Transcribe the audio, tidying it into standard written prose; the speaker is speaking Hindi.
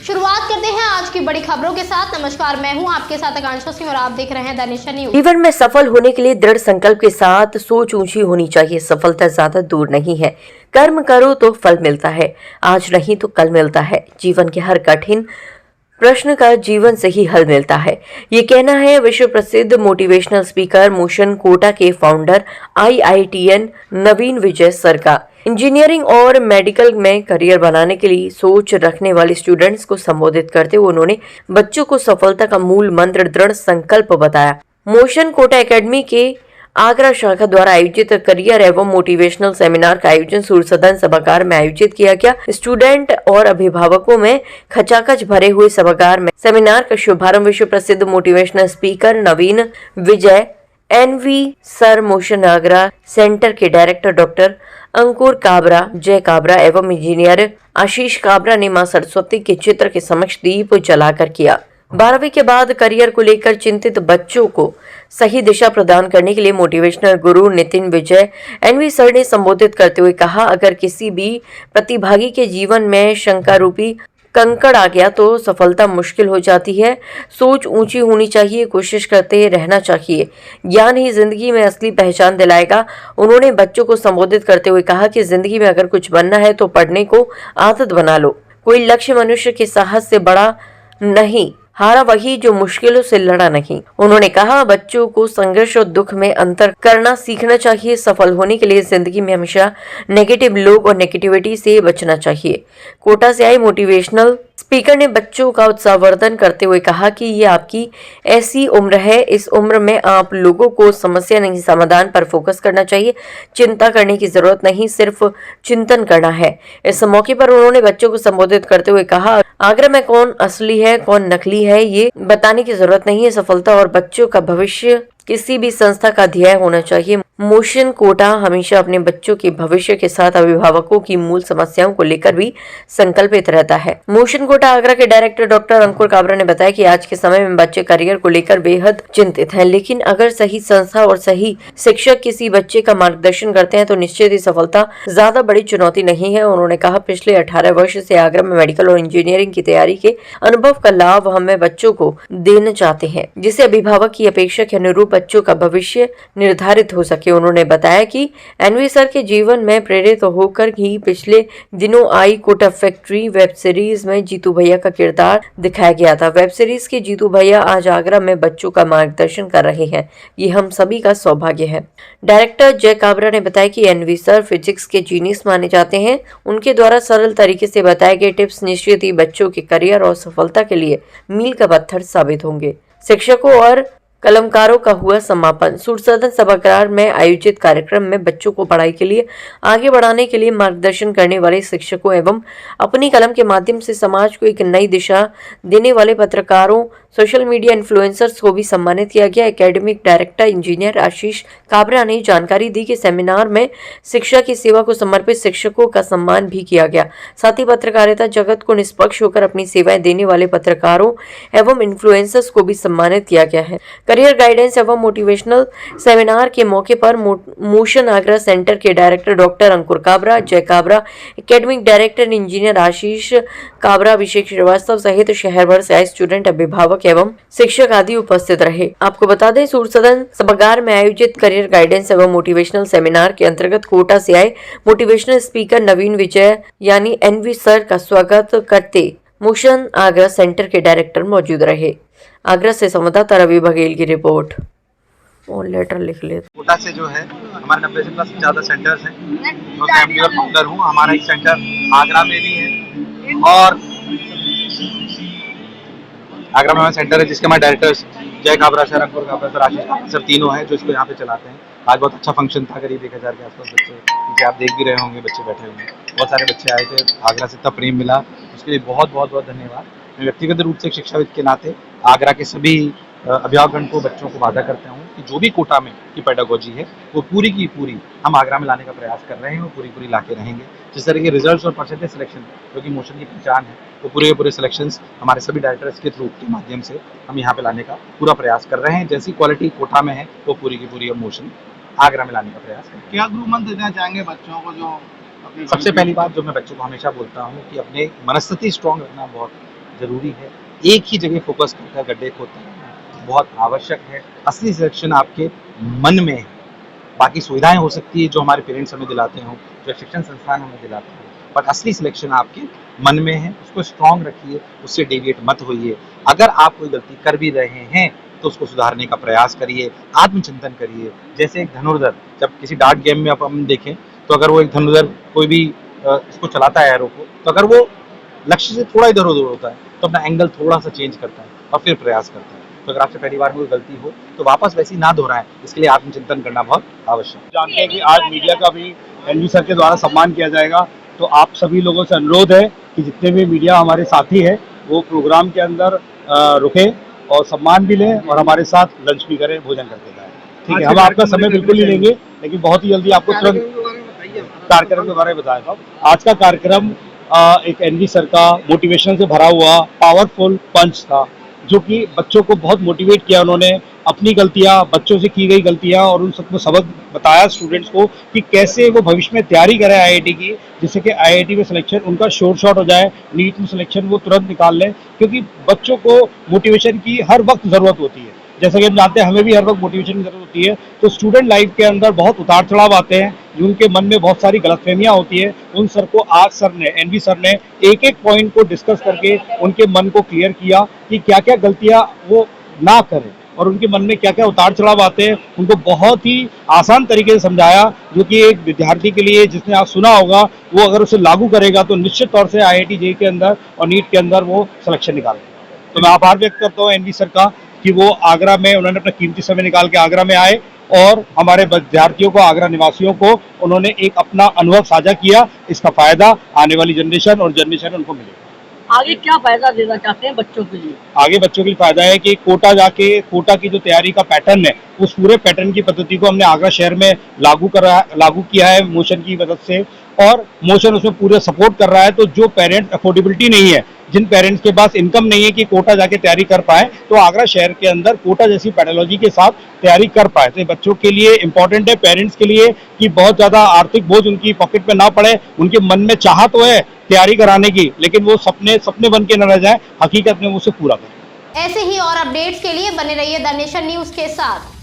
शुरुआत करते हैं आज की बड़ी खबरों के साथ। नमस्कार, मैं हूं आपके साथ आकांक्षा सिंह और आप देख रहे हैं द नेशन न्यूज। जीवन में सफल होने के लिए दृढ़ संकल्प के साथ सोच ऊंची होनी चाहिए। सफलता ज्यादा दूर नहीं है। कर्म करो तो फल मिलता है, आज नहीं तो कल मिलता है। जीवन के हर कठिन प्रश्न का जीवन से ही हल मिलता है, ये कहना है विश्व प्रसिद्ध मोटिवेशनल स्पीकर मोशन कोटा के फाउंडर IITN नवीन विजय सर का। इंजीनियरिंग और मेडिकल में करियर बनाने के लिए सोच रखने वाले स्टूडेंट्स को संबोधित करते हुए उन्होंने बच्चों को सफलता का मूल मंत्र दृढ़ संकल्प बताया। मोशन कोटा एकेडमी के आगरा शाखा द्वारा आयोजित करियर एवं मोटिवेशनल सेमिनार का आयोजन सूर्य सदन सभागार में आयोजित किया गया। स्टूडेंट और अभिभावकों में खचाखच भरे हुए सभागार में सेमिनार का शुभारंभ विश्व प्रसिद्ध मोटिवेशनल स्पीकर नवीन विजय NV sir, motion Agra centre के डायरेक्टर डॉक्टर अंकुर काबरा, जय काबरा एवं इंजीनियर आशीष काबरा ने मां सरस्वती के चित्र के समक्ष दीप जलाकर किया। 12वीं के बाद करियर को लेकर चिंतित बच्चों को सही दिशा प्रदान करने के लिए मोटिवेशनल गुरु नितिन विजय NV सर ने संबोधित करते हुए कहा, अगर किसी भी प्रतिभागी के जीवन में शंका रूपी कंकड़ आ गया तो सफलता मुश्किल हो जाती है। सोच ऊंची होनी चाहिए, कोशिश करते रहना चाहिए। ज्ञान ही जिंदगी में असली पहचान दिलाएगा। उन्होंने बच्चों को संबोधित करते हुए कहा कि जिंदगी में अगर कुछ बनना है तो पढ़ने को आदत बना लो। कोई लक्ष्य मनुष्य के साहस से बड़ा नहीं, हारा वही जो मुश्किलों से लड़ा नहीं। उन्होंने कहा, बच्चों को संघर्ष और दुख में अंतर करना सीखना चाहिए। सफल होने के लिए जिंदगी में हमेशा नेगेटिव लोग और नेगेटिविटी से बचना चाहिए। कोटा से आई मोटिवेशनल स्पीकर ने बच्चों का उत्साहवर्धन करते हुए कहा कि ये आपकी ऐसी उम्र है, इस उम्र में आप लोगों को समस्या नहीं समाधान पर फोकस करना चाहिए। चिंता करने की जरूरत नहीं, सिर्फ चिंतन करना है। इस मौके पर उन्होंने बच्चों को संबोधित करते हुए कहा, आगरा में कौन असली है कौन नकली है ये बताने की जरूरत नहीं है। सफलता और बच्चों का भविष्य किसी भी संस्था का ध्येय होना चाहिए। मोशन कोटा हमेशा अपने बच्चों के भविष्य के साथ अभिभावकों की मूल समस्याओं को लेकर भी संकल्पित रहता है। मोशन कोटा आगरा के डायरेक्टर डॉक्टर अंकुर काबरा ने बताया कि आज के समय में बच्चे करियर को लेकर बेहद चिंतित हैं, लेकिन अगर सही संस्था और सही शिक्षक किसी बच्चे का मार्गदर्शन करते हैं तो निश्चित ही सफलता ज्यादा बड़ी चुनौती नहीं है। उन्होंने कहा, पिछले 18 वर्ष से आगरा में मेडिकल और इंजीनियरिंग की तैयारी के अनुभव का लाभ हमें बच्चों को देना चाहते हैं, जिससे अभिभावक की अपेक्षा के अनुरूप बच्चों का भविष्य निर्धारित हो सके। उन्होंने बताया कि NV सर के जीवन में प्रेरित होकर ही पिछले दिनों आई कोटा फैक्ट्री वेब सीरीज में जीतू भैया का किरदार दिखाया गया था। वेब सीरीज के जीतू भैया आज आगरा में बच्चों का मार्गदर्शन कर रहे हैं, ये हम सभी का सौभाग्य है। डायरेक्टर जय काबरा ने बताया कि NV सर फिजिक्स के जीनियस माने जाते हैं। उनके द्वारा सरल तरीके से बताए गए टिप्स निश्चित ही बच्चों के करियर और सफलता के लिए मील का पत्थर साबित होंगे। शिक्षकों और कलमकारों का हुआ समापन। सूर्य सदन सभागार में आयोजित कार्यक्रम में बच्चों को पढ़ाई के लिए आगे बढ़ाने के लिए मार्गदर्शन करने वाले शिक्षकों एवं अपनी कलम के माध्यम से समाज को एक नई दिशा देने वाले पत्रकारों, सोशल मीडिया इन्फ्लुएंसर्स को भी सम्मानित किया गया। एकेडमिक डायरेक्टर इंजीनियर आशीष काबरा ने जानकारी दी कि सेमिनार में शिक्षा की सेवा को समर्पित शिक्षकों का सम्मान भी किया गया। साथ ही पत्रकारिता जगत को निष्पक्ष होकर अपनी सेवाएं देने वाले पत्रकारों एवं इन्फ्लुएंसर्स को भी सम्मानित किया गया है। करियर गाइडेंस एवं मोटिवेशनल सेमिनार के मौके पर मोशन आगरा सेंटर के डायरेक्टर डॉक्टर अंकुर काबरा, जय काबरा, एकेडमिक डायरेक्टर इंजीनियर आशीष काबरा, अभिषेक श्रीवास्तव सहित शहर भर से आए स्टूडेंट, अभिभावक एवं शिक्षक आदि उपस्थित रहे। आपको बता दें, सूर्य सदन सभागार में आयोजित करियर गाइडेंस एवं मोटिवेशनल सेमिनार के अंतर्गत कोटा से आए मोटिवेशनल स्पीकर नवीन विजय यानी NV सर का स्वागत करते मोशन आगरा सेंटर के डायरेक्टर मौजूद रहे। आगरा से संवाददाता रवि बघेल की रिपोर्ट। और लेटर लिख ले। कोटा से जो है हमारे 90 से प्लस ज़्यादा सेंटर्स हैं। मैं फैमिली और फाउंडर हूँ। हमारा एक सेंटर आगरा में भी है और आगरा में हमारा सेंटर है जिसके हमारे डायरेक्टर्स जय काबरा सर, अंकुर काबरा सर, आशीष काबरा सर तीनों हैं जो इसको यहाँ पे चलाते हैं। आज बहुत अच्छा फंक्शन था, करीब 1000 के आसपास बच्चे, क्योंकि आप देख भी रहे होंगे बच्चे बैठे हुए हैं, बहुत सारे बच्चे आए थे। आगरा से इतना प्रेम मिला, उसके लिए बहुत बहुत बहुत धन्यवाद। मैं व्यक्तिगत रूप से एक शिक्षाविद के नाते आगरा के सभी अभिभावकगण को, बच्चों को वादा करता हूँ कि जो भी कोटा में की पेडागोजी है वो पूरी की पूरी हम आगरा में लाने का प्रयास कर रहे हैं और पूरी पूरी ला के रहेंगे। जिस तरह के रिजल्ट्स और परसेंटेज सिलेक्शन जो कि मोशन की पहचान है, वो पूरे पूरे सिलेक्शंस हमारे सभी डायरेक्टर्स के थ्रू के माध्यम से हम यहाँ पे लाने का पूरा प्रयास कर रहे हैं। जैसी क्वालिटी कोटा में है वो पूरी की पूरी हम मोशन आगरा में लाने का प्रयास करें। क्या गुरु मंत्र देना चाहेंगे बच्चों को? जो सबसे पहली बात जो मैं बच्चों को हमेशा बोलता हूँ कि अपने मनस्थिति स्ट्रॉन्ग रखना बहुत ज़रूरी है। एक ही जगह फोकस कर गड्ढे खोदते रहना बहुत आवश्यक है। असली सिलेक्शन आपके मन में है। बाकी सुविधाएं हो सकती है जो हमारे पेरेंट्स हमें दिलाते हों, जो शिक्षण संस्थान हमें दिलाते हैं, बट असली सिलेक्शन आपके मन में है। उसको स्ट्रॉन्ग रखिए, उससे डेविएट मत होइए। अगर आप कोई गलती कर भी रहे हैं तो उसको सुधारने का प्रयास करिए, आत्मचिंतन करिए। जैसे एक धनुर्धर जब किसी डार्ट गेम में हम देखें तो अगर वो एक धनुर्धर कोई भी इसको चलाता है एरो को, तो अगर वो लक्ष्य से थोड़ा इधर उधर होता है तो अपना एंगल थोड़ा सा चेंज करता है और फिर प्रयास करता है। तो अगर आपसे पहली बार कोई गलती हो तो वापस वैसी ना दोहराएं, इसके लिए आत्मचिंतन करना बहुत आवश्यक है। जानते हैं कि आज मीडिया का भी एनवी सर के द्वारा सम्मान किया जाएगा, तो आप सभी लोगों से अनुरोध है कि जितने भी मीडिया हमारे साथी हैं वो प्रोग्राम के अंदर रुके और सम्मान भी लें और हमारे साथ लंच भी करें, भोजन करके जाएं। ठीक है, हम आपका समय बिल्कुल नहीं लेंगे, लेकिन बहुत ही जल्दी आपको तुरंत कार्यक्रम के बारे में बताया था। आज का कार्यक्रम एक एनवी सर का मोटिवेशन से भरा हुआ पावरफुल पंच था, जो कि बच्चों को बहुत मोटिवेट किया। उन्होंने अपनी गलतियां, बच्चों से की गई गलतियां और उन सबको सबक बताया स्टूडेंट्स को कि कैसे वो भविष्य में तैयारी करें आईआईटी की, जिससे कि आईआईटी में सिलेक्शन उनका शोर शॉर्ट हो जाए, नीट में सिलेक्शन वो तुरंत निकाल लें। क्योंकि बच्चों को मोटिवेशन की हर वक्त ज़रूरत होती है, जैसा कि हम जानते हैं हमें भी हर वक्त मोटिवेशन की जरूरत होती है। तो स्टूडेंट लाइफ के अंदर बहुत उतार चढ़ाव आते हैं, जिनके मन में बहुत सारी गलतफहमियां होती है। उन सर को आज सर ने, एनवी सर ने एक एक पॉइंट को डिस्कस करके उनके मन को क्लियर किया कि क्या क्या गलतियां वो ना करें और उनके मन में क्या क्या उतार चढ़ाव आते हैं। उनको बहुत ही आसान तरीके से समझाया, जो कि एक विद्यार्थी के लिए, जिसने आज सुना होगा, वो अगर उसे लागू करेगा तो निश्चित तौर से आईआईटी जेईई के अंदर और नीट के अंदर वो सिलेक्शन निकालेगा। तो मैं आभार व्यक्त करता हूँ एनवी सर का कि वो आगरा में, उन्होंने अपना कीमती समय निकाल के आगरा में आए और हमारे विद्यार्थियों को, आगरा निवासियों को उन्होंने एक अपना अनुभव साझा किया। इसका फायदा आने वाली जनरेशन और जनरेशन उनको मिलेगा। आगे क्या फायदा देना चाहते हैं बच्चों के लिए? आगे बच्चों के लिए फायदा है कि कोटा की जो तैयारी का पैटर्न है, उस पूरे पैटर्न की पद्धति को हमने आगरा शहर में लागू किया है मोशन की मदद से, और मोशन उसमें पूरे सपोर्ट कर रहा है। तो जो पेरेंट्स अफोर्डेबिलिटी नहीं है, जिन पेरेंट्स के पास इनकम नहीं है कि कोटा जाके तैयारी कर पाए, तो आगरा शहर के अंदर कोटा जैसी पैथोलॉजी के साथ तैयारी कर पाए। तो बच्चों के लिए इंपॉर्टेंट है, पेरेंट्स के लिए, कि बहुत ज्यादा आर्थिक बोझ उनकी पॉकेट में ना पड़े। उनके मन में चाह तो है तैयारी कराने की, लेकिन वो सपने बन के न रह जाए, हकीकत में वो उसे पूरा करें। ऐसे ही और अपडेट्स के लिए बने रहिए द नेशन न्यूज के साथ।